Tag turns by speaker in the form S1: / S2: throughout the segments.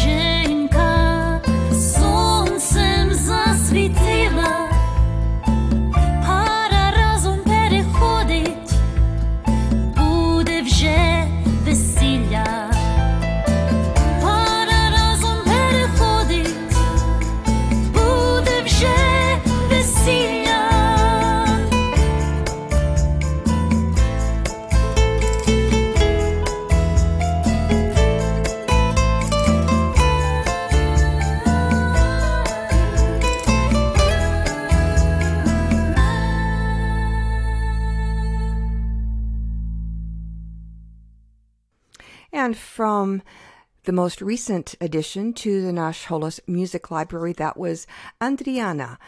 S1: дороженька, сонцем засвітила, пара разом переходить, буде вже весілля. Пара разом переходить, буде вже весілля.
S2: And from the most recent addition to the Nash Holos Music Library, that was Adriana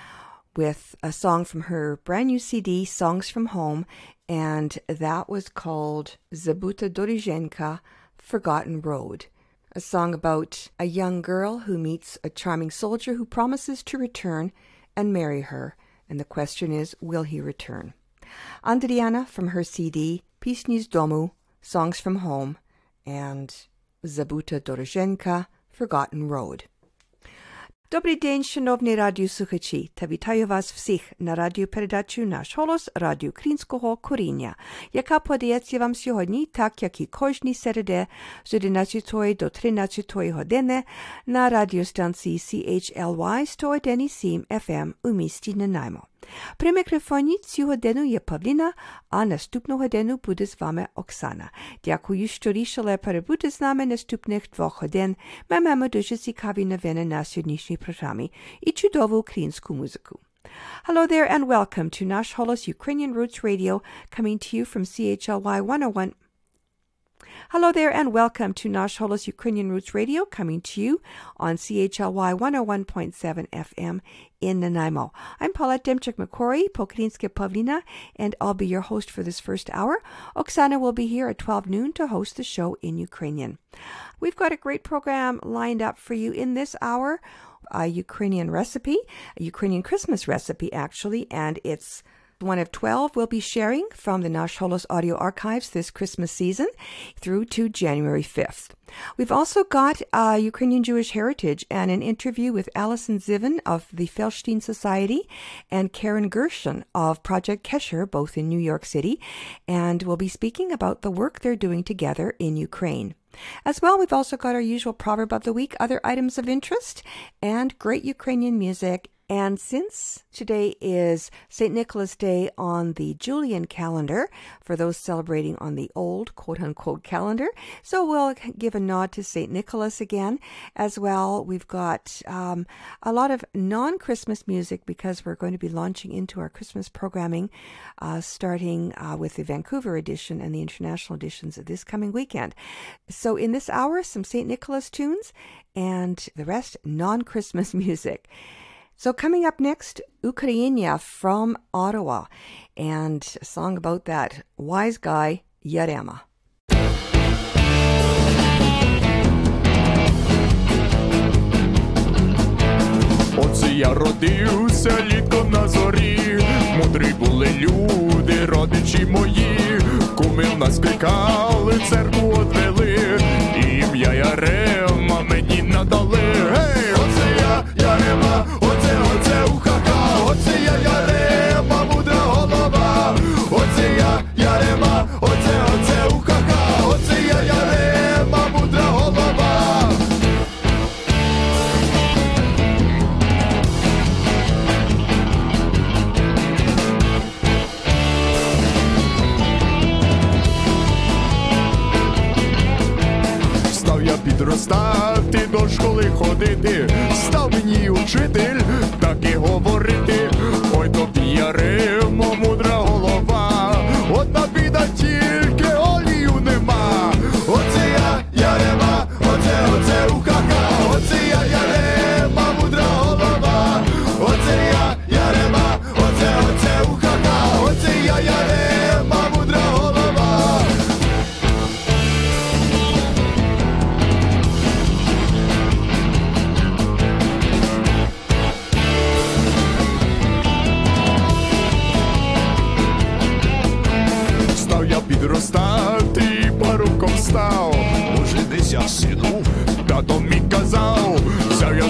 S2: with a song from her brand new CD, Songs from Home, and that was called Zabuta Dorijenka, Forgotten Road, a song about a young girl who meets a charming soldier who promises to return and marry her, and the question is, will he return? Adriana from her CD, Pisni z domu, Songs from Home, and Zabuta Doroženka, Forgotten Road. Добрий день, шановні радіослухачі, та вітаю вас всіх на радіопередачу «Наш голос» радіо українського коріння, яка подається вам сьогодні, так як і кожній середи з 11 до 13 години на радіостанції CHLY 101.7 FM у місті Nanaimo. При мікрофоні цю годину є Павліна, а наступну годину буде з вами Оксана. Дякую, що рішили перебути з нами наступних 2 годин. Ми маємо дуже цікаві новини на сьогоднішній програмі і чудову українську музику. Hello there and welcome to Nash Holos Ukrainian Roots Radio, coming to you from CHLY 101. Hello there and welcome to Nash Holos Ukrainian Roots Radio, coming to you on CHLY 101.7 FM in Nanaimo. I'm Paula Demchik-McCory, Pokrinske Pavlina, and I'll be your host for this first hour. Oksana will be here at 12 noon to host the show in Ukrainian. We've got a great program lined up for you in this hour, a Ukrainian recipe, a Ukrainian Christmas recipe actually, and it's one of 12 we'll be sharing from the Nash Holos audio archives this Christmas season through to January 5th. We've also got Ukrainian Jewish heritage and an interview with Alison Zivin of the Felstein Society and Karen Gershon of Project Kesher, both in New York City, and we'll be speaking about the work they're doing together in Ukraine. As well, we've also got our usual proverb of the week, other items of interest, and great Ukrainian music. And since today is St. Nicholas Day on the Julian calendar, for those celebrating on the old quote-unquote calendar, so we'll give a nod to St. Nicholas again. As well, we've got a lot of non-Christmas music because we're going to be launching into our Christmas programming starting with the Vancouver edition and the international editions of this coming weekend. So in this hour, some St. Nicholas tunes and the rest non-Christmas music. So coming up next, Ukrainia from Ottawa, and a song about that wise guy, Yarema.
S3: Оце я родився літом на зорі, мудрі були люди, родичі мої, куми в нас кликали, церкву одвели, і ім'я Ярема мені надали. Гей, оце я Ярема, оце ухаха, оце я Ярема, мудра голова, оце я Ярема, оце ухаха, оце я Ярема, мудра голова. Підростати, до школи ходити, став мені учитель так і говорити. Ой тобі, Яремо, мудра голова, одна біда тільки олію нема. Оце я Ярема, оце ухаха, оце я Ярема, мудра голова, оце я Ярема, оце ухаха, оце я Ярема, мудра голова.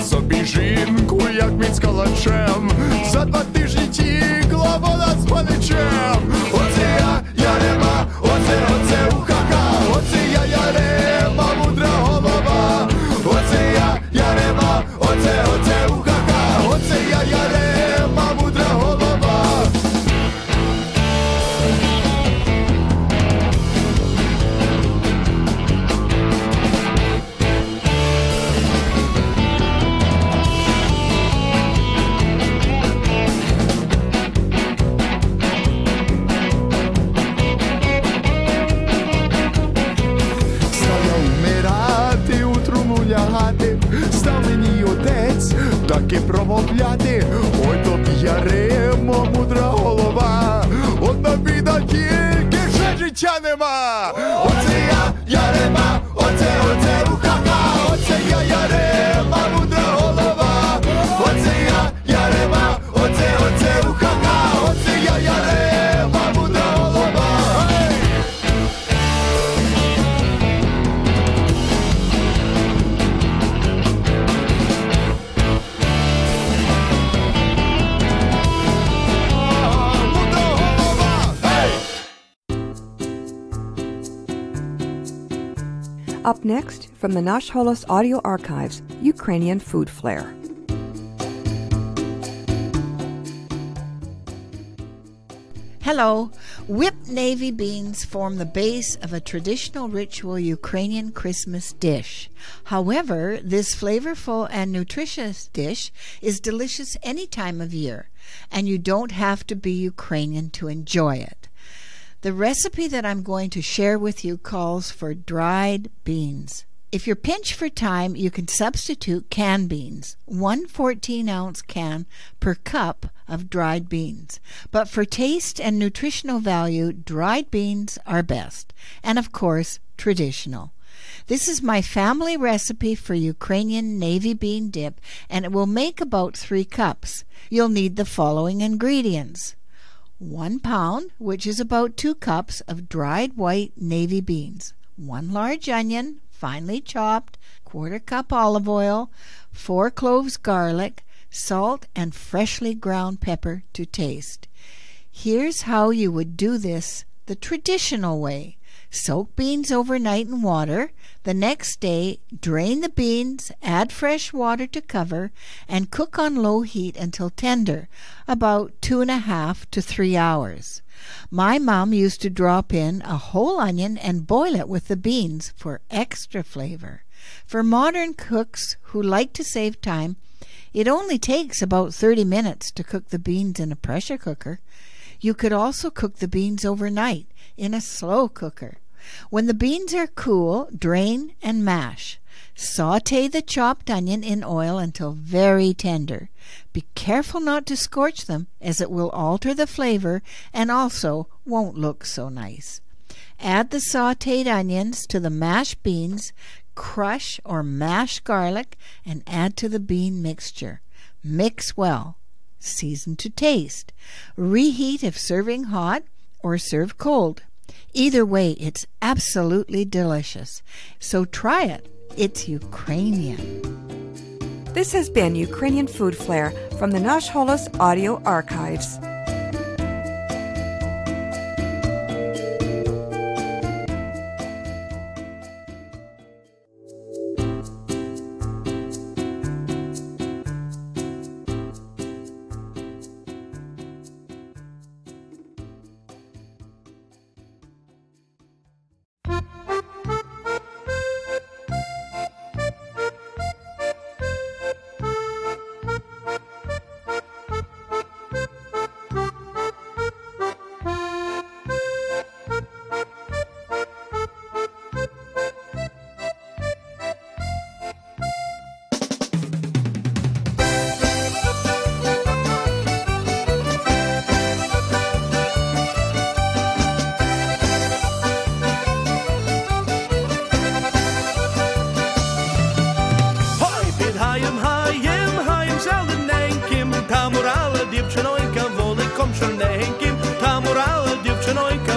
S3: собі жінку, як міць калачем. За 2 тижні тікла вона з паничем. Оце я Ярема, оце ухака. Оце я Ярема, мудра голова. Оце я Ярема, оце ухака. Оце я Ярема, мудра голова. Став мені отець таки промовляти: ой, тобі Яремо, мудра голова, одна біда тільки, що життя нема. Оце я Ярема, оце ухака. Оце я Ярема, мудра голова. Оце я Ярема, оце ухака. Оце я Ярема, мудра голова.
S2: Up next, from the Nash Holos audio archives, Ukrainian food flair.
S4: Hello. Whipped navy beans form the base of a traditional ritual Ukrainian Christmas dish. However, this flavorful and nutritious dish is delicious any time of year, and you don't have to be Ukrainian to enjoy it. The recipe that I'm going to share with you calls for dried beans. If you're pinched for time, you can substitute canned beans, 1 14-ounce can per cup of dried beans. But for taste and nutritional value, dried beans are best, and of course, traditional. This is my family recipe for Ukrainian navy bean dip, and it will make about 3 cups. You'll need the following ingredients: 1 pound, which is about 2 cups of dried white navy beans, 1 large onion, finely chopped, 1/4 cup olive oil, 4 cloves garlic, salt, and freshly ground pepper to taste. Here's how you would do this the traditional way. Soak beans overnight in water. The next day, drain the beans, add fresh water to cover, and cook on low heat until tender, about 2.5 to 3 hours. My mom used to drop in a whole onion and boil it with the beans for extra flavor. For modern cooks who like to save time, it only takes about 30 minutes to cook the beans in a pressure cooker. You could also cook the beans overnight in a slow cooker. When the beans are cool, drain and mash. Sauté the chopped onion in oil until very tender. Be careful not to scorch them, as it will alter the flavor and also won't look so nice. Add the sautéed onions to the mashed beans, crush or mash garlic, and add to the bean mixture. Mix well. Season to taste. Reheat if serving hot or serve cold. Either way, it's absolutely delicious. So try it. It's Ukrainian.
S2: This has been Ukrainian Food Flair from the Nash Holos audio archives.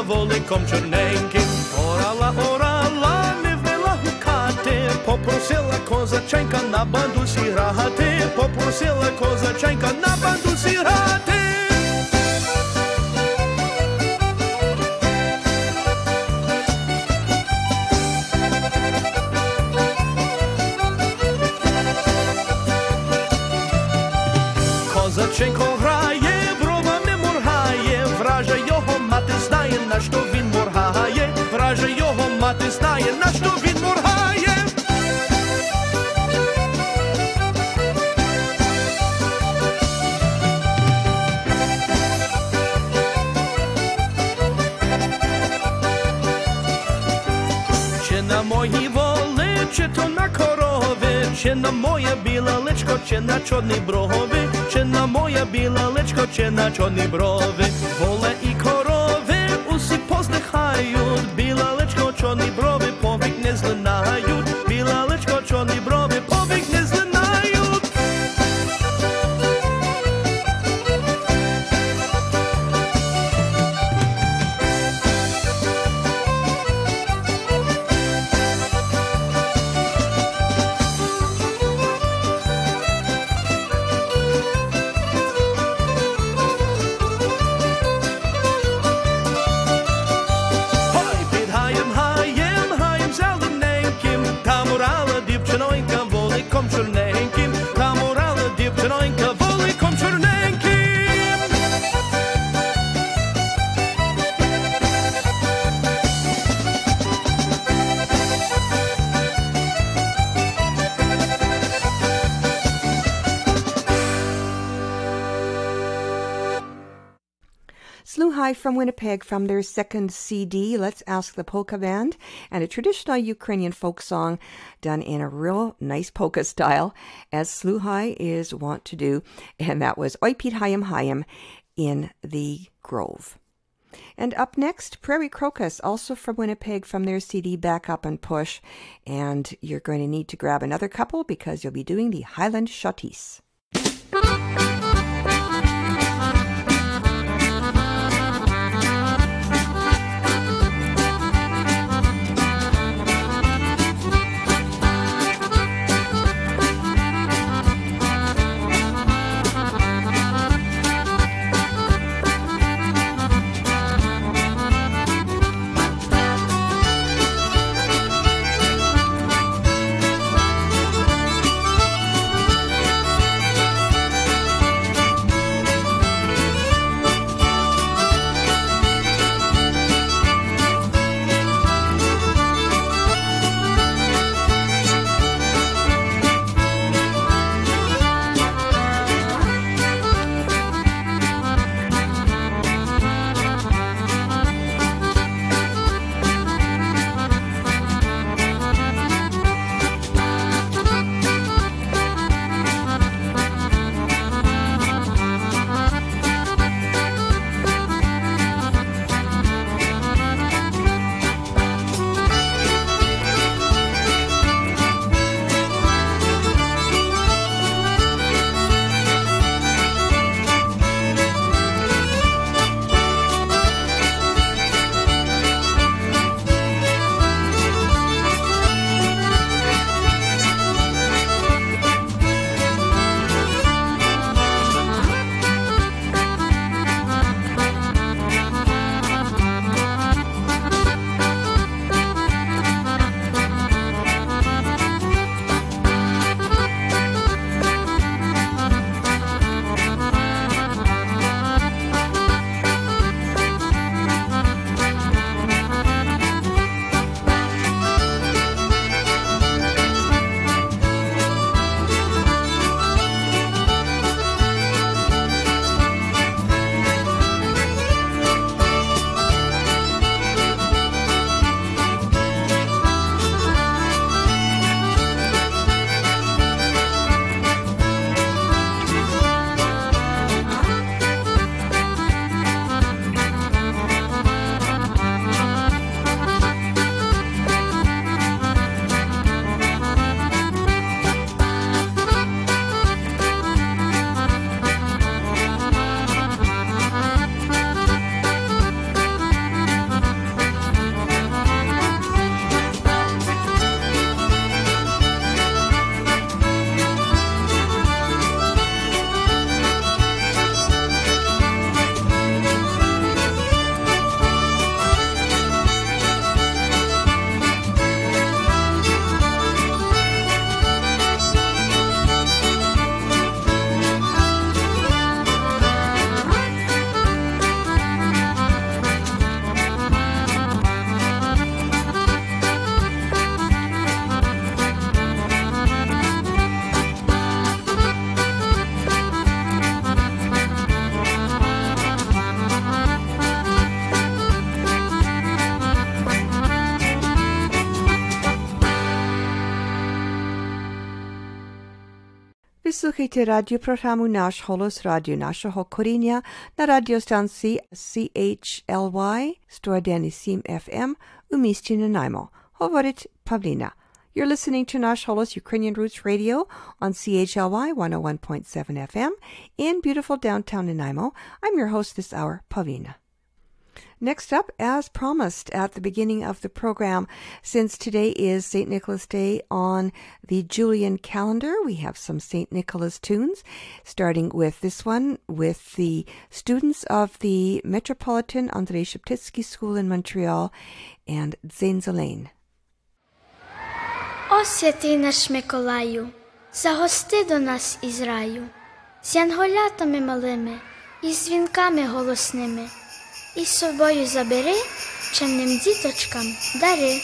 S5: Чоловіком чорненьким, орала, не вміла гукати, попросила козаченька на бандусі грати, попросила козаченька на бандусі грати. Козаченько грає, бровами моргає, враже його мати знає, на що він моргає, враже його мати знає, на що він моргає. Чи на мої воли, чи то на корови, чи на моє біле личко, чи на чорні брови, чи на моє біле личко, чи на чорні брови. Воле і корови усі поздихають, біле личко, чорні брови повік не злинають, біле личко, чорні брови повік не злинають. Дівчинонька воликом чорненьким, там урала дівчинонька воликом чорненьким.
S2: Slew High from Winnipeg from their second CD, Let's Ask the Polka Band, and a traditional Ukrainian folk song done in a real nice polka style, as Slew High is wont to do, and that was Oi Pete Hayim Hayim in the Grove. And up next, Prairie Crocus, also from Winnipeg from their CD Back Up and Push, and you're going to need to grab another couple because you'll be doing the Highland Shotties. слухайте радіопрограму «Наш Холос», радіо нашого коріння на радіостанції CHLY 101.7 FM у місті Nanaimo. Говорить Павліна. You're listening to Nash Holos Ukrainian Roots Radio on CHLY 101.7 FM in beautiful downtown Nanaimo. I'm your host this hour, Pavlina. Next up, as promised at the beginning of the program, since today is St. Nicholas Day on the Julian calendar, we have some St. Nicholas tunes, starting with this one with the students of the Metropolitan Andrei Sheptytsky School in Montreal and Дзень-Зелень.
S6: О, святий наш Миколаю, загости до нас із раю, з янголятами малими і з дзвінками голосними, і з собою забери, чемним діточкам дари.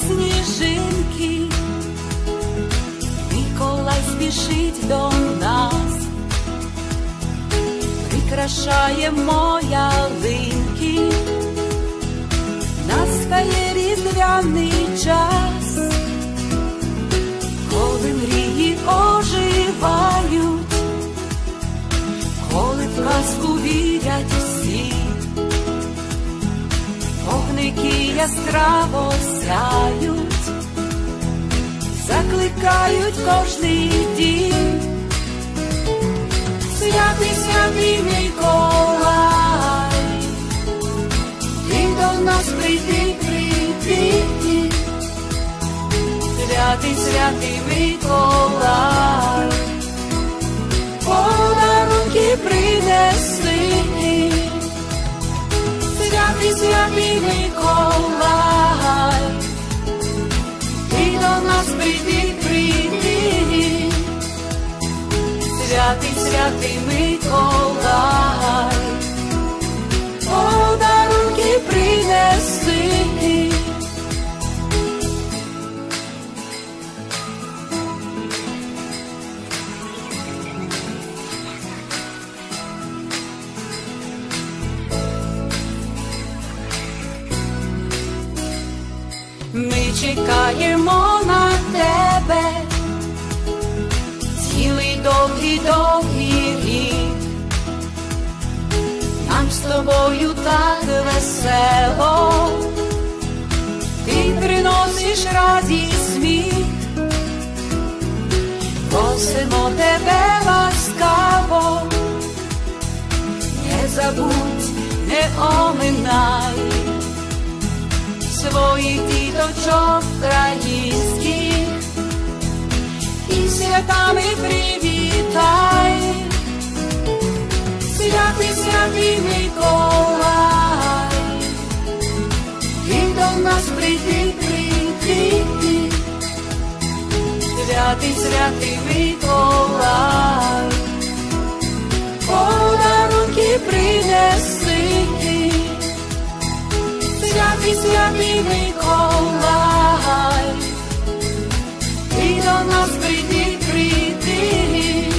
S1: Сніжинки, Миколай спішить до нас, прикрашаємо ялинки, настає різдвяний час, коли мрії оживають, коли в казку вірять всі. Вогники яскраво сяють, закликають кожний дім. Святий, святий Миколай, ти до нас прийди, прийди. Святий, святий Миколай, подарунки принеси. Святий, святий Миколай, ти до нас прийди, прийди. Святий, святий Миколай, подарунки принеси. Ми чекаємо на тебе цілий довгий рік. Нам з тобою так весело, ти приносиш радість, сміх. Просимо тебе ласкаво, забудь, не оминай своїх діточок українських і святами привітай. Святий, святий Миколай, і до нас прийти, прийти. Святий, святий Миколай, подарунки принеси. Святий, святий Миколай, і до нас прийди, прийди.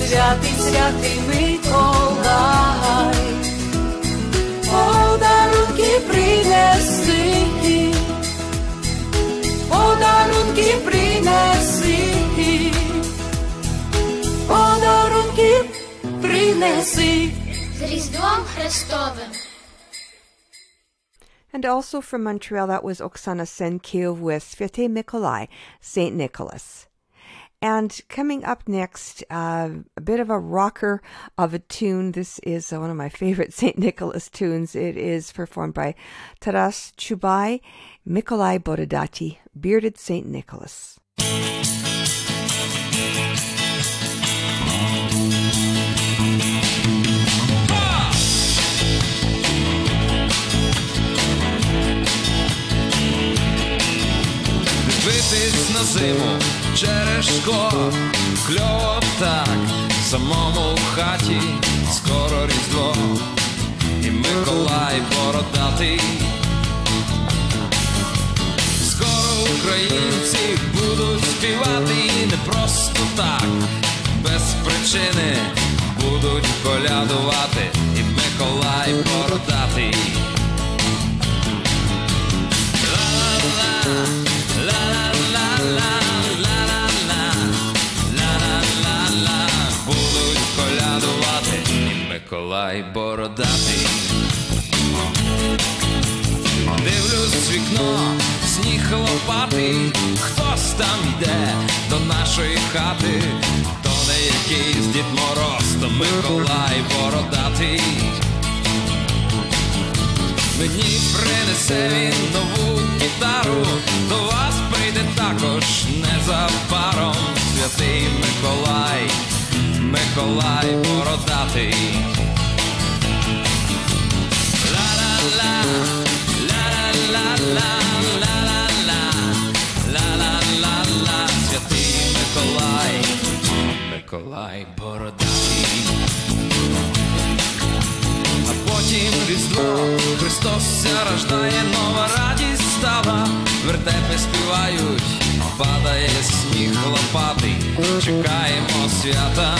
S1: Святий, святий Миколай, подарунки принеси, подарунки принеси, подарунки принеси.
S6: З Різдвом Христовим.
S2: And also from Montreal, that was Oksana Senkiev with Svete Mikolai, St. Nicholas. And coming up next, a bit of a rocker of a tune. This is one of my favorite St. Nicholas tunes. It is performed by Taras Chubai, Mikolai Borodati, Bearded St. Nicholas.
S7: Дивитись на зиму через шкло, кльово так, самому в хаті, скоро Різдво, і Миколай бородатий. Скоро українці будуть співати, і не просто так, без причини будуть колядувати, і Миколай бородатий. Ла-ла-ла, будуть колядувати, і Миколай бородатий. Дивлюсь в вікно, сніг лопатий, хтось там йде до нашої хати. То не якийсь Дід Мороз, то Миколай бородатий. Мені принесе він нову гітару, до вас прийде також незабаром святий Миколай, Миколай бородатий. Ла-ла-ла, ла-ла-ла-ла, ла-ла-ла, ла-ла-ла-ла, святий Миколай, Миколай бородатий. А потім Різдво, Христос ся рождає, нова радість стала, вертепи співають, падає сніг лопатий, чекаємо свята.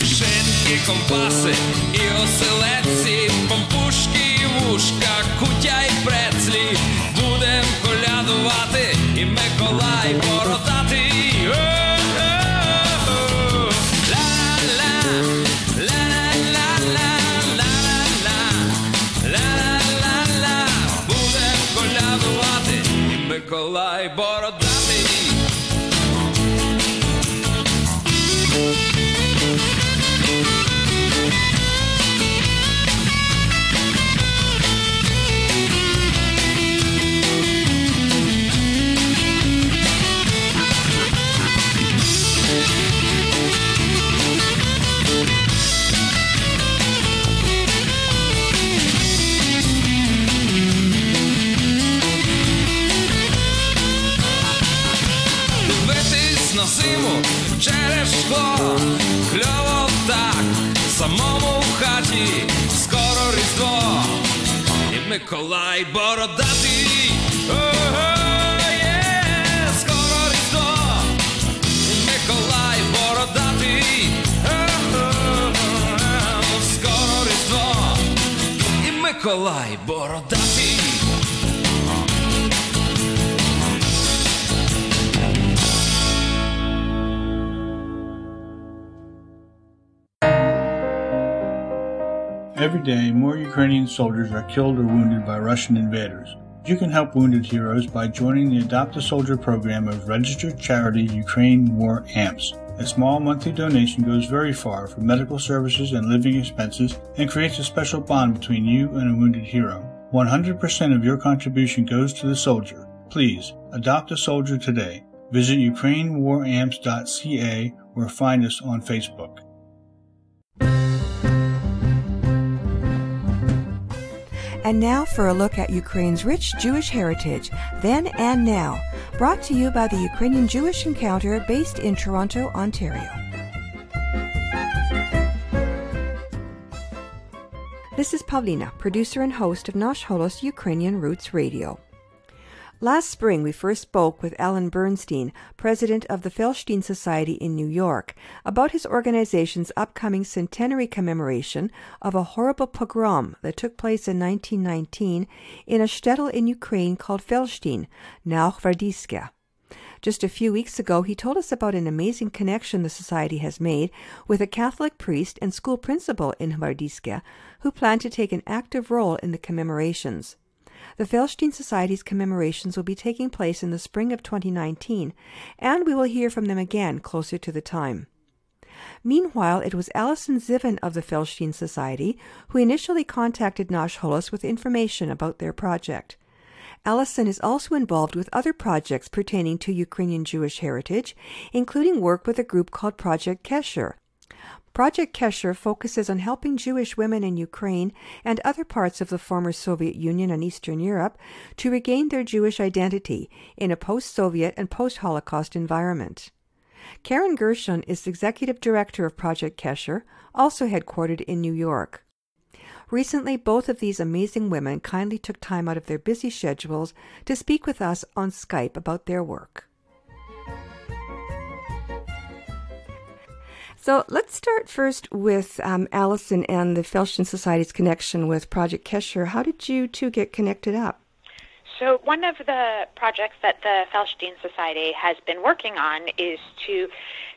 S7: Шинки, ковбаси і оселедці, пампушки і вушка, кутя й прецлі, будем колядувати, і Миколай бородатий. Миколай бородатий. На зиму через шкло, кльово так, самому в хаті, скоро Різдво, і Миколай бородатий. Скоро Різдво, і Миколай бородатий. Скоро Різдво, і Миколай бородатий.
S8: Every day, more Ukrainian soldiers are killed or wounded by Russian invaders. You can help wounded heroes by joining the Adopt a Soldier program of registered charity Ukraine War Amps. A small monthly donation goes very far for medical services and living expenses and creates a special bond between you and a wounded hero. 100% of your contribution goes to the soldier. Please, adopt a soldier today. Visit ukrainewaramps.ca or find us on Facebook.
S2: And now for a look at Ukraine's rich Jewish heritage, then and now, brought to you by the Ukrainian Jewish Encounter based in Toronto, Ontario. This is Pavlina, producer and host of Nash Holos Ukrainian Roots Radio. Last spring, we first spoke with Alan Bernstein, president of the Felstein Society in New York, about his organization's upcoming centenary commemoration of a horrible pogrom that took place in 1919 in a shtetl in Ukraine called Felstein, now Gvardiiska. Just a few weeks ago, he told us about an amazing connection the Society has made with a Catholic priest and school principal in Gvardiiska who plan to take an active role in the commemorations. The Felstein Society's commemorations will be taking place in the spring of 2019, and we will hear from them again closer to the time. Meanwhile, it was Alison Ziven of the Felstein Society who initially contacted Nash Holos with information about their project. Alison is also involved with other projects pertaining to Ukrainian Jewish heritage, including work with a group called Project Kesher. Project Kesher focuses on helping Jewish women in Ukraine and other parts of the former Soviet Union and Eastern Europe to regain their Jewish identity in a post-Soviet and post-Holocaust environment. Karen Gershon is executive director of Project Kesher, also headquartered in New York. Recently, both of these amazing women kindly took time out of their busy schedules to speak with us on Skype about their work. So let's start first with Alison and the Felstein Society's connection with Project Kesher. How did you two get connected up?
S9: So one of the projects that the Felstein Society has been working on is to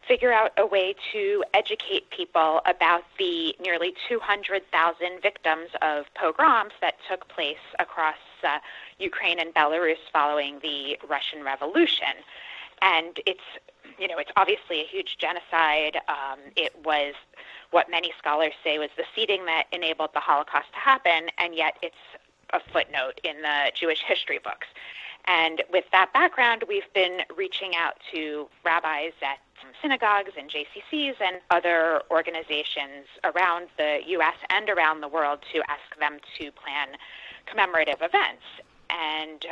S9: figure out a way to educate people about the nearly 200,000 victims of pogroms that took place across Ukraine and Belarus following the Russian Revolution. And it's obviously a huge genocide. It was what many scholars say was the seeding that enabled the Holocaust to happen, and yet it's a footnote in the Jewish history books. And with that background, we've been reaching out to rabbis at synagogues and JCCs and other organizations around the U.S. and around the world to ask them to plan commemorative events. And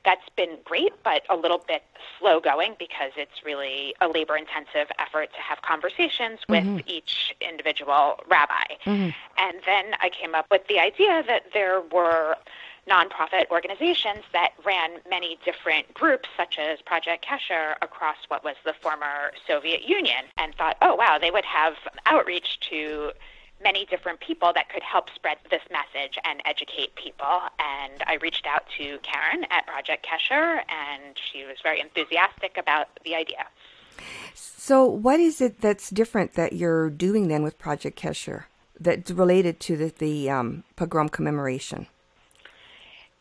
S9: that's been great, but a little bit slow going because it's really a labor-intensive effort to have conversations with each individual rabbi. And then I came up with the idea that there were nonprofit organizations that ran many different groups, such as Project Kesher, across what was the former Soviet Union, and thought, oh, wow, they would have outreach to many different people that could help spread this message and educate people. And I reached out to Karen at Project Kesher, and she was very enthusiastic about the idea.
S2: So what is it that's different that you're doing then with Project Kesher that's related to the pogrom commemoration?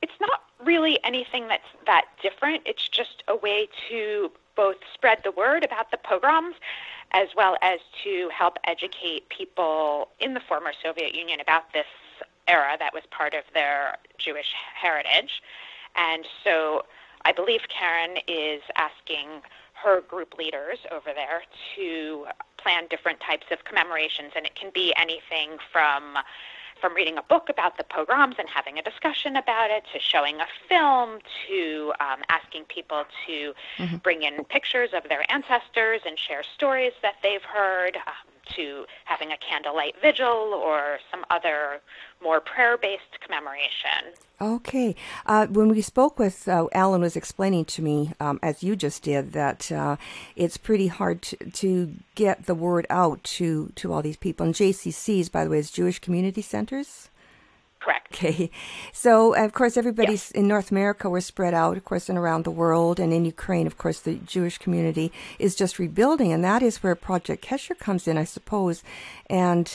S9: It's not really anything that's that different. It's just a way to both spread the word about the pogroms as well as to help educate people in the former Soviet Union about this era that was part of their Jewish heritage. And so I believe Karen is asking her group leaders over there to plan different types of commemorations, and it can be anything from reading a book about the pogroms and having a discussion about it, to showing a film, to asking people to bring in pictures of their ancestors and share stories that they've heard, to having a candlelight vigil or some other more prayer-based commemoration.
S2: Okay. When we spoke with Alan was explaining to me, as you just did, that it's pretty hard to get the word out to all these people. And JCCs, by the way, is Jewish Community Centers?
S9: Correct.
S2: Okay. So, of course, everybody's in North America, we're spread out, of course, and around the world. And in Ukraine, of course, the Jewish community is just rebuilding. And that is where Project Kesher comes in, I suppose. And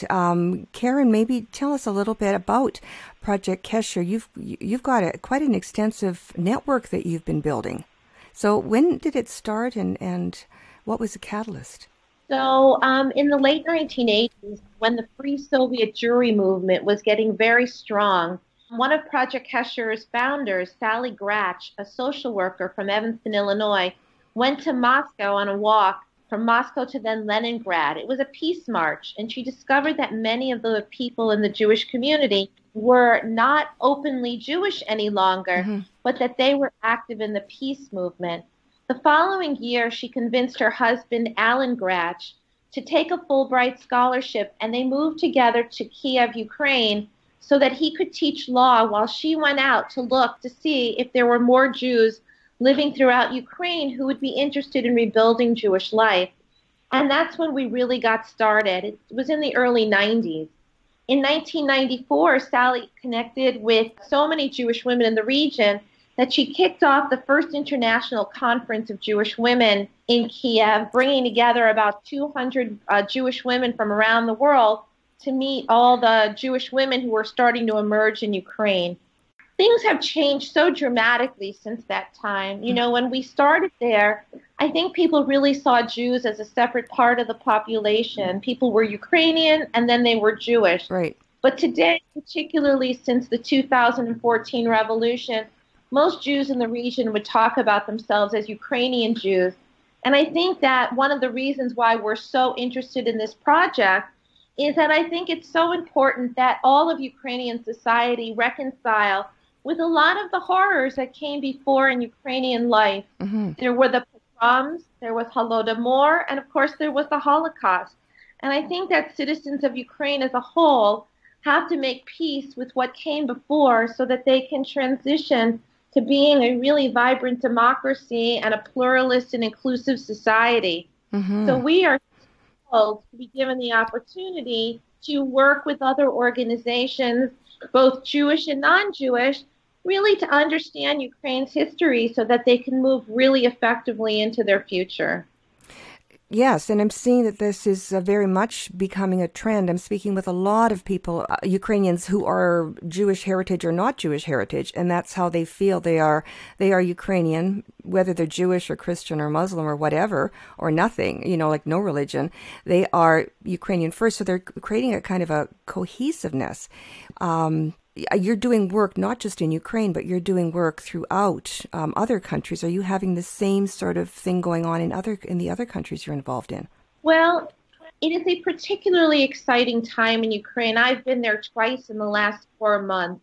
S2: Karen, maybe tell us a little bit about Project Kesher. You've got quite an extensive network that you've been building. So when did it start and what was the catalyst?
S10: So, in the late 1980s, when the Free Soviet Jewry movement was getting very strong, one of Project Kesher's founders, Sally Gratch, a social worker from Evanston, Illinois, went to Moscow on a walk from Moscow to then Leningrad. It was a peace march, and she discovered that many of the people in the Jewish community were not openly Jewish any longer, but that they were active in the peace movement. The following year, she convinced her husband, Alan Gratch, to take a Fulbright scholarship, and they moved together to Kiev, Ukraine, so that he could teach law while she went out to look to see if there were more Jews living throughout Ukraine who would be interested in rebuilding Jewish life. And that's when we really got started. It was in the early 90s. In 1994, Sally connected with so many Jewish women in the region that she kicked off the first international conference of Jewish women in Kiev, bringing together about 200 Jewish women from around the world to meet all the Jewish women who were starting to emerge in Ukraine. Things have changed so dramatically since that time. You know, when we started there, I think people really saw Jews as a separate part of the population. People were Ukrainian and then they were Jewish.
S2: Right.
S10: But today, particularly since the 2014 revolution, most Jews in the region would talk about themselves as Ukrainian Jews. And I think that one of the reasons why we're so interested in this project is that I think it's so important that all of Ukrainian society reconcile with a lot of the horrors that came before in Ukrainian life. There were the pogroms, there was Holodomor, and of course there was the Holocaust. And I think that citizens of Ukraine as a whole have to make peace with what came before so that they can transition to being a really vibrant democracy and a pluralist and inclusive society. So we are told to be given the opportunity to work with other organizations, both Jewish and non-Jewish, really to understand Ukraine's history so that they can move really effectively into their future.
S2: Yes, and I'm seeing that this is very much becoming a trend. I'm speaking with a lot of people, Ukrainians who are Jewish heritage or not Jewish heritage, and that's how they feel. They are Ukrainian, whether they're Jewish or Christian or Muslim or whatever, or nothing, you know, like no religion. They are Ukrainian first, so they're creating a kind of a cohesiveness. You're doing work not just in Ukraine, but you're doing work throughout other countries. Are you having the same sort of thing going on in the other countries you're involved in?
S10: Well, it is a particularly exciting time in Ukraine. I've been there twice in the last 4 months.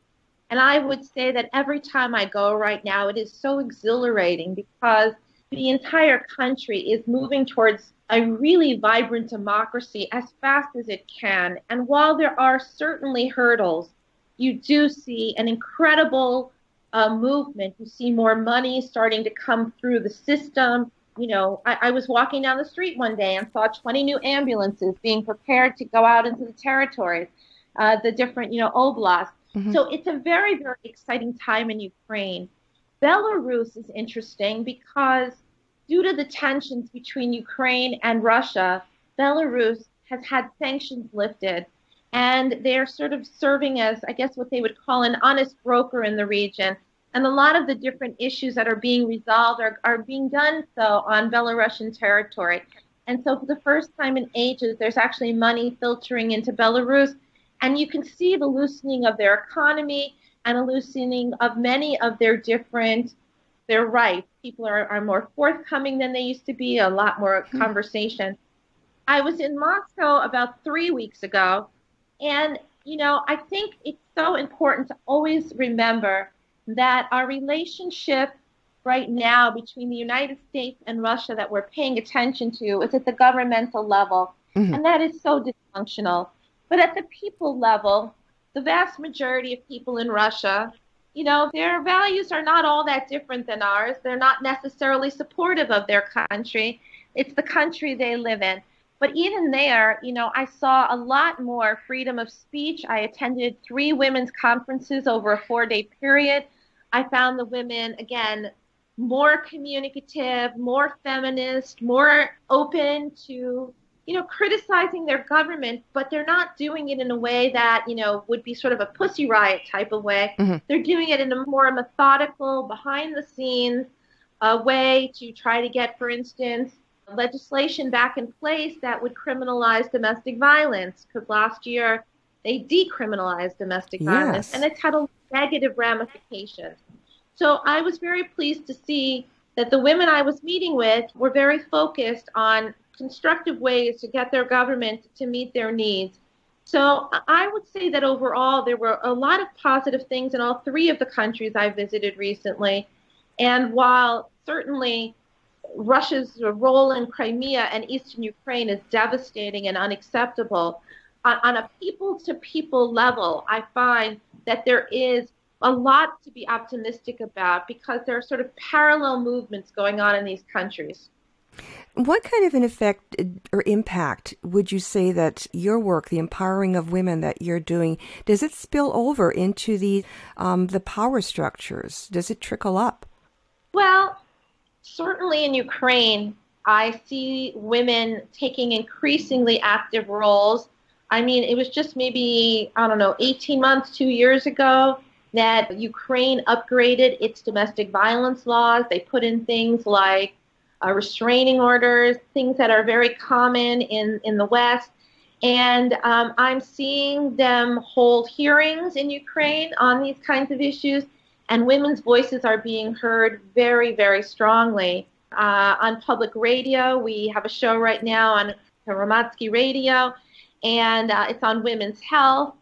S10: And I would say that every time I go right now, it is so exhilarating because the entire country is moving towards a really vibrant democracy as fast as it can. And while there are certainly hurdles, you do see an incredible movement. You see more money starting to come through the system. You know, I was walking down the street one day and saw 20 new ambulances being prepared to go out into the territories, the different, oblasts. So it's a very, very exciting time in Ukraine. Belarus is interesting because due to the tensions between Ukraine and Russia, Belarus has had sanctions lifted. And they're sort of serving as, I guess, what they would call an honest broker in the region. And a lot of the different issues that are being resolved are being done so on Belarusian territory. And so for the first time in ages, there's actually money filtering into Belarus. And you can see the loosening of their economy and a loosening of many of their rights. People are more forthcoming than they used to be, a lot more conversation. I was in Moscow about 3 weeks ago. And, I think it's so important to always remember that our relationship right now between the United States and Russia that we're paying attention to is at the governmental level. And that is so dysfunctional. But at the people level, the vast majority of people in Russia, their values are not all that different than ours. They're not necessarily supportive of their country. It's the country they live in. But even there, I saw a lot more freedom of speech. I attended 3 women's conferences over a 4-day period. I found the women, again, more communicative, more feminist, more open to, criticizing their government, but they're not doing it in a way that, would be sort of a Pussy Riot type of way. They're doing it in a more methodical, behind the scenes way to try to get, for instance, legislation back in place that would criminalize domestic violence, because last year they decriminalized domestic violence, and it's had a negative ramifications. So I was very pleased to see that the women I was meeting with were very focused on constructive ways to get their government to meet their needs. So I would say that overall there were a lot of positive things in all three of the countries I visited recently. And while certainly Russia's role in Crimea and eastern Ukraine is devastating and unacceptable, on a people-to-people level, I find that there is a lot to be optimistic about because there are sort of parallel movements going on in these countries.
S2: What kind of an effect or impact would you say that your work, the empowering of women that you're doing, does it spill over into the power structures? Does it trickle up?
S10: Well, certainly in Ukraine, I see women taking increasingly active roles. I mean, it was just maybe, 18 months, 2 years ago that Ukraine upgraded its domestic violence laws. They put in things like restraining orders, things that are very common in the West. And I'm seeing them hold hearings in Ukraine on these kinds of issues, and women's voices are being heard very, very strongly. On public radio, we have a show right now on Hromadski Radio, and it's on women's health.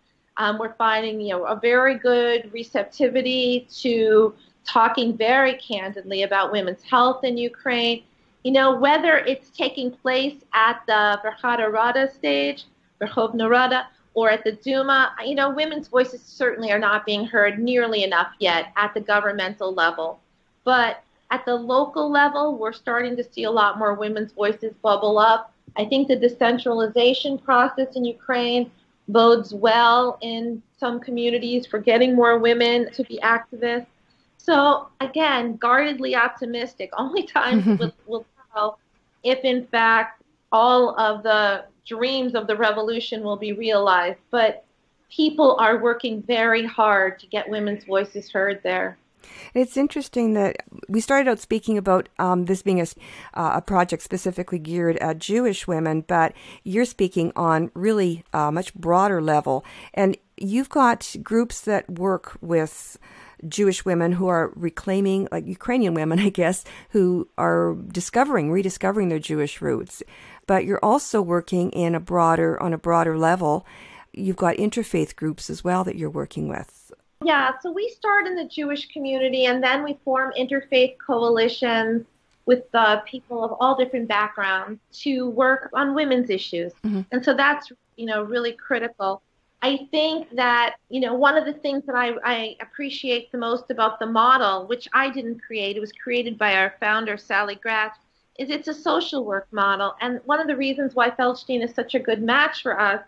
S10: We're finding, a very good receptivity to talking very candidly about women's health in Ukraine. Whether it's taking place at the Verkhovna Rada stage, Verkhovna Rada, or at the Duma, women's voices certainly are not being heard nearly enough yet at the governmental level. But at the local level, we're starting to see a lot more women's voices bubble up. I think the decentralization process in Ukraine bodes well in some communities for getting more women to be activists. So again, guardedly optimistic. Only time will tell if in fact all of the dreams of the revolution will be realized. But people are working very hard to get women's voices heard there.
S2: It's interesting that we started out speaking about this being a project specifically geared at Jewish women, but you're speaking on really a much broader level. And you've got groups that work with Jewish women who are reclaiming, like Ukrainian women, I guess, who are rediscovering their Jewish roots. But you're also working on a broader level. You've got interfaith groups as well that you're working with.
S10: Yeah, so we start in the Jewish community, and then we form interfaith coalitions with people of all different backgrounds to work on women's issues. Mm-hmm. And so that's, really critical. I think that, one of the things that I appreciate the most about the model, which I didn't create, it was created by our founder, Sally Gratz, is it's a social work model. And one of the reasons why Feldstein is such a good match for us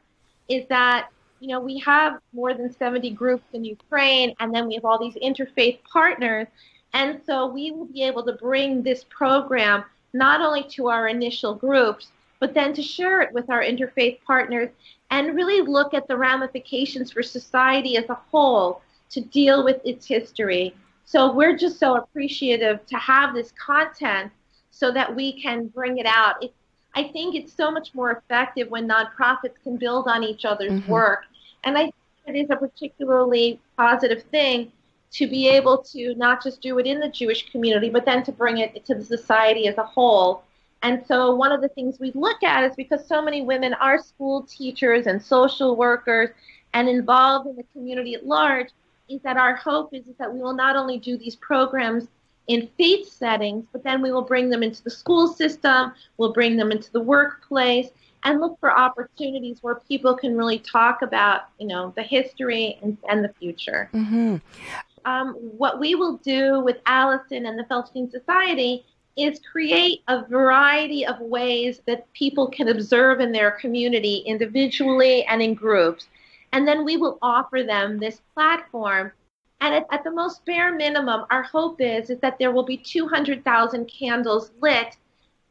S10: is that we have more than 70 groups in Ukraine, and then we have all these interfaith partners. And so we will be able to bring this program not only to our initial groups, but then to share it with our interfaith partners and really look at the ramifications for society as a whole to deal with its history. So we're just so appreciative to have this content so that we can bring it out. I think it's so much more effective when nonprofits can build on each other's work. And I think it is a particularly positive thing to be able to not just do it in the Jewish community, but then to bring it to the society as a whole. And so one of the things we look at is because so many women are school teachers and social workers and involved in the community at large, is that our hope is that we will not only do these programs in faith settings, but then we will bring them into the school system, we'll bring them into the workplace, and look for opportunities where people can really talk about, the history and the future. Mm-hmm. What we will do with Allison and the Feldstein Society is create a variety of ways that people can observe in their community individually and in groups. And then we will offer them this platform. And at the most bare minimum, our hope is that there will be 200,000 candles lit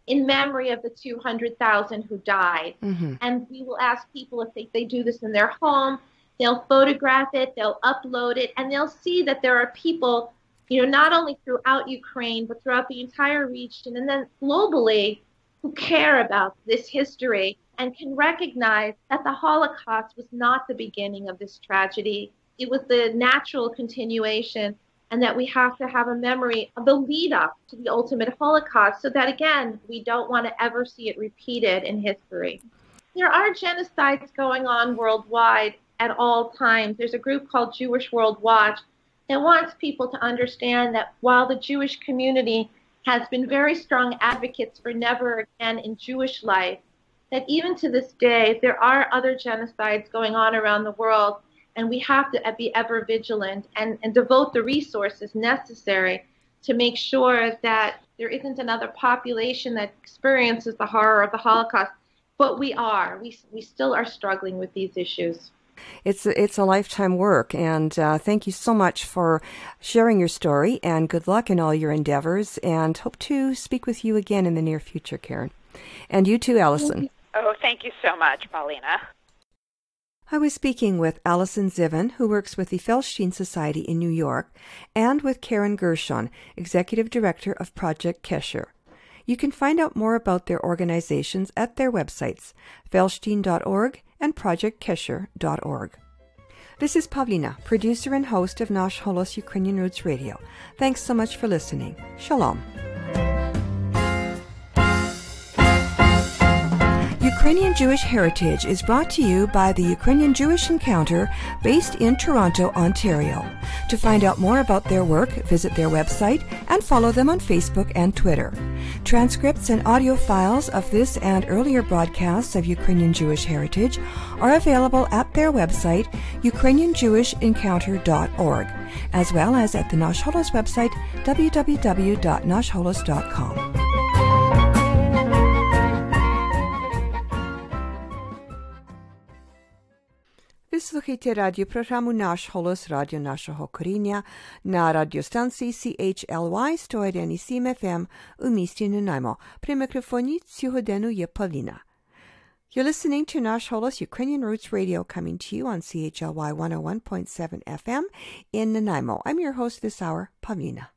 S10: in memory of the 200,000 who died. Mm-hmm. And we will ask people if they do this in their home, they'll photograph it, they'll upload it, and they'll see that there are people, not only throughout Ukraine, but throughout the entire region, and then globally, who care about this history and can recognize that the Holocaust was not the beginning of this tragedy. It was the natural continuation, and that we have to have a memory of the lead up to the ultimate Holocaust so that, again, we don't want to ever see it repeated in history. There are genocides going on worldwide at all times. There's a group called Jewish World Watch that wants people to understand that while the Jewish community has been very strong advocates for never again in Jewish life, that even to this day, there are other genocides going on around the world, and we have to be ever vigilant and devote the resources necessary to make sure that there isn't another population that experiences the horror of the Holocaust. But we still are struggling with these issues.
S2: It's a lifetime work, and thank you so much for sharing your story, and good luck in all your endeavors, and hope to speak with you again in the near future, Karen. And you too, Allison.
S9: Oh, thank you so much, Paulina.
S2: I was speaking with Allison Ziven, who works with the Felstein Society in New York, and with Karen Gershon, Executive Director of Project Kesher. You can find out more about their organizations at their websites, felstein.org and projectkesher.org. This is Pavlina, producer and host of Nash Holos Ukrainian Roots Radio. Thanks so much for listening. Shalom. Ukrainian Jewish Heritage is brought to you by the Ukrainian Jewish Encounter based in Toronto, Ontario. To find out more about their work, visit their website and follow them on Facebook and Twitter. Transcripts and audio files of this and earlier broadcasts of Ukrainian Jewish Heritage are available at their website, ukrainianjewishencounter.org, as well as at the Nash Holos website, www.nashholos.com. Ви слухаєте радіопрограму «Наш голос» радіо нашого коріння на радіостанції CHLY 101.7 FM у місті Nanaimo. При мікрофоні цю годину є Павліна. You're listening to Nash Holos Ukrainian Roots Radio coming to you on CHLY 101.7 FM in Nanaimo. I'm your host this hour, Pavlina.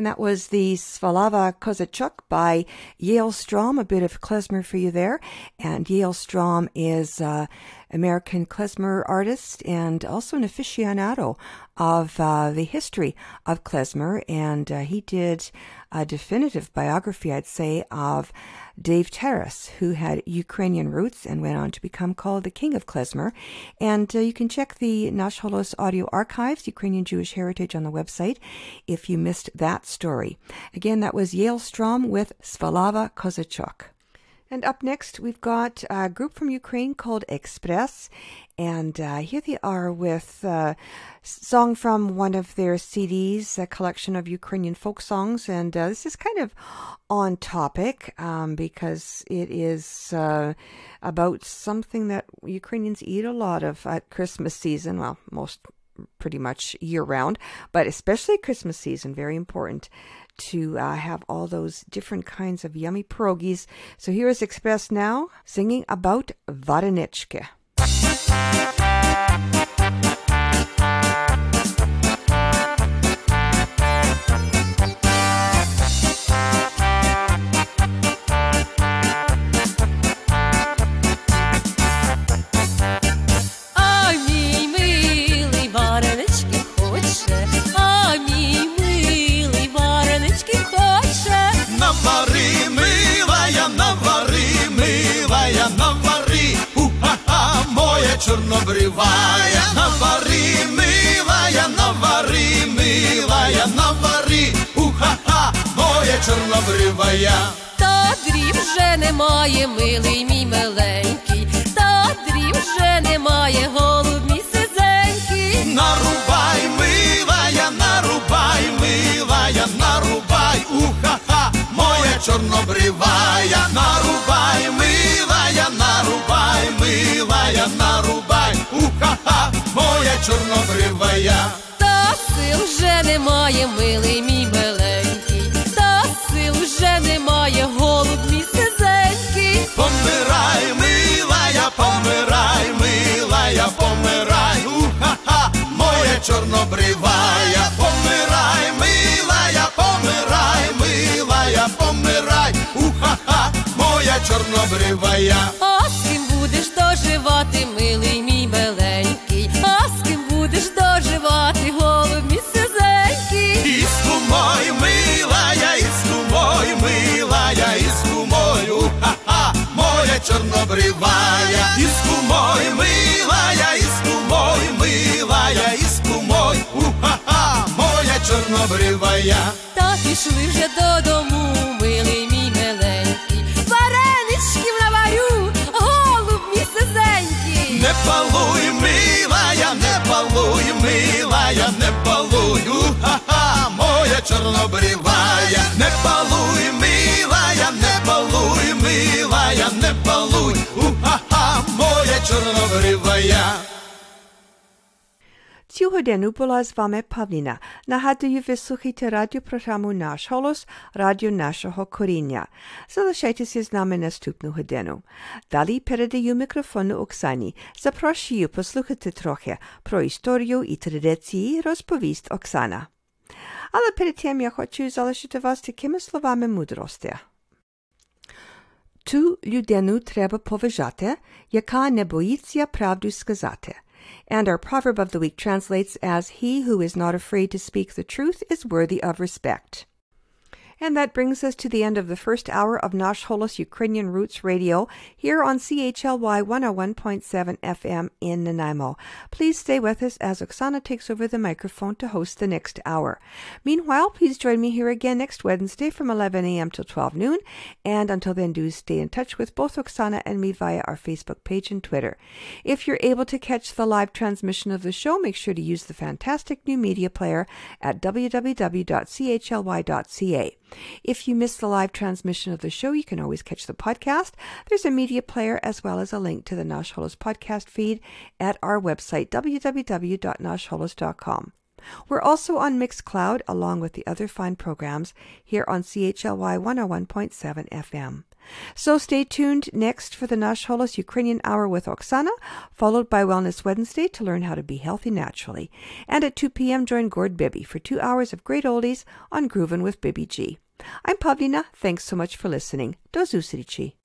S2: And that was the Svalava Kozachuk by Yale Strom, a bit of klezmer for you there. And Yale Strom is American klezmer artist and also an aficionado of the history of klezmer. And he did a definitive biography, I'd say, of Dave Taras, who had Ukrainian roots and went on to become called the King of Klezmer. And you can check the Nash Holos audio archives, Ukrainian Jewish Heritage, on the website if you missed that story. Again, that was Yale Strom with Svalava Kozachuk. And up next, we've got a group from Ukraine called Express, and here they are with a song from one of their CDs, a collection of Ukrainian folk songs, and this is kind of on topic because it is about something that Ukrainians eat a lot of at Christmas season, well, pretty much year-round, but especially Christmas season, very important to have all those different kinds of yummy pierogies. So here is Express now, singing about Varenichke.
S11: Чорнобривая, навари, милая, навари, уха-ха, моя чорнобривая.
S12: Тадрів вже немає, милий мій миленький, тадрів вже немає, голуб мій сизенький.
S11: Нарубай, милая, нарубай, уха-ха, моя чорнобривая. Нарубай, милая, нарубай, уха-ха, моя чорнобривая.
S12: Та сил вже немає, милий мій миленький, та сил вже немає, голуб мій сизенький.
S11: Помирай, милая, уха-ха, моя чорнобривая. Помирай, милая, уха-ха, моя чорнобривая.
S12: А з ким будеш доживати, милий мій миленький, а з ким будеш доживати, голуб мій сизенький.
S11: Іску мой, милая, уха-ха, моя чорнобривая. Іску мой, милая, уха-ха, моя чорнобривая.
S12: Та пішли вже додому, милий мій миленький, вареничків наварю, голуб мій сизенький.
S11: Не палуй, милая, уха-ха, моя чорнобривая. Не палуй, милая, уха-ха, моя чорнобривая.
S2: Цю годину була з вами Павліна. Нагадую, ви слухаєте радіопрограму «Наш Холос», радіо нашого коріння. Залишайтеся з нами наступну годину. Далі передаю мікрофон Оксані. Запрошую послухати трохи про історію і традиції, розповість Оксана. Але перед тим я хочу залишити вас такими словами мудрості. Ту людину треба поважати, яка не боїться правду сказати. And our proverb of the week translates as, "He who is not afraid to speak the truth is worthy of respect." And that brings us to the end of the first hour of Nash Holos Ukrainian Roots Radio here on CHLY 101.7 FM in Nanaimo. Please stay with us as Oksana takes over the microphone to host the next hour. Meanwhile, please join me here again next Wednesday from 11 a.m. till 12 noon. And until then, do stay in touch with both Oksana and me via our Facebook page and Twitter. If you're able to catch the live transmission of the show, make sure to use the fantastic new media player at www.chly.ca. If you miss the live transmission of the show, you can always catch the podcast. There's a media player as well as a link to the Nash Holos podcast feed at our website, www.nashholos.com. We're also on Mixcloud along with the other fine programs here on CHLY 101.7 FM. So stay tuned next for the Nash Holos Ukrainian Hour with Oksana, followed by Wellness Wednesday to learn how to be healthy naturally. And at 2 p.m., join Gord Bibby for 2 hours of great oldies on Groovin' with Bibby G. I'm Pavlina. Thanks so much for listening. Do zустрічі.